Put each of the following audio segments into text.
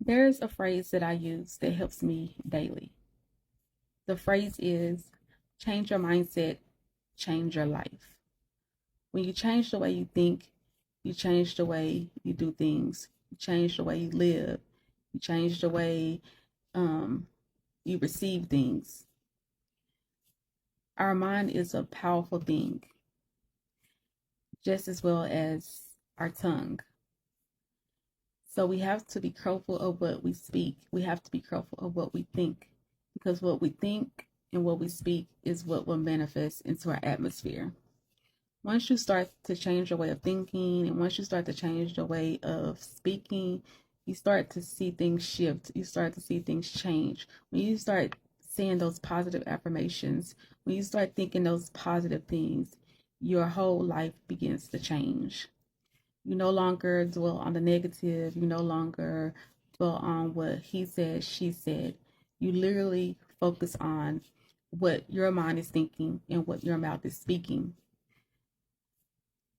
There's a phrase that I use that helps me daily. The phrase is change your mindset, change your life. When you change the way you think, you change the way you do things, you change the way you live, you change the way um, you receive things. Our mind is a powerful thing, just as well as our tongue. So we have to be careful of what we speak. We have to be careful of what we think, because what we think and what we speak is what will manifest into our atmosphere. Once you start to change your way of thinking and once you start to change the way of speaking, you start to see things shift. You start to see things change. When you start saying those positive affirmations, when you start thinking those positive things, your whole life begins to change. You no longer dwell on the negative. You no longer dwell on what he said, she said. You literally focus on what your mind is thinking and what your mouth is speaking.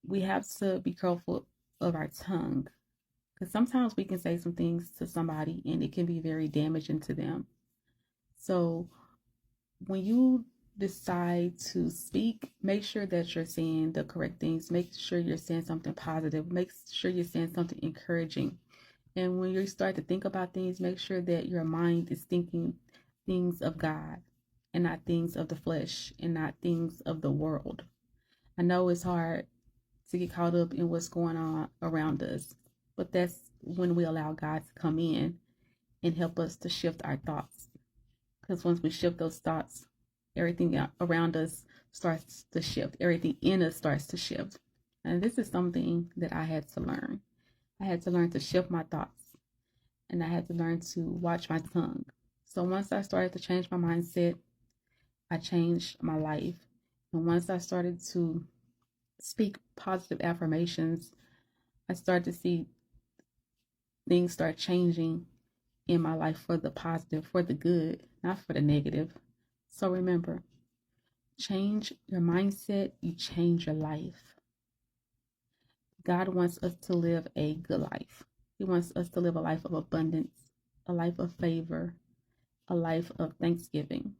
We have to be careful of our tongue, because sometimes we can say some things to somebody and it can be very damaging to them. So when you decide to speak, make sure that you're saying the correct things. Make sure you're saying something positive. Make sure you're saying something encouraging. And when you start to think about things, make sure that your mind is thinking things of God and not things of the flesh and not things of the world. I know it's hard to get caught up in what's going on around us, but that's when we allow God to come in and help us to shift our thoughts. Because once we shift those thoughts, everything around us starts to shift. Everything in us starts to shift. And this is something that I had to learn. I had to learn to shift my thoughts, and I had to learn to watch my tongue. So once I started to change my mindset, I changed my life. And once I started to speak positive affirmations, I started to see things start changing in my life for the positive, for the good, not for the negative. So remember, change your mindset, you change your life. God wants us to live a good life. He wants us to live a life of abundance, a life of favor, a life of thanksgiving.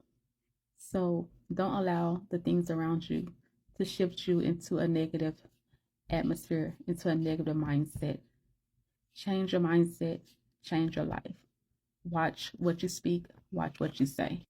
So don't allow the things around you to shift you into a negative atmosphere, into a negative mindset. Change your mindset, change your life. Watch what you speak, watch what you say.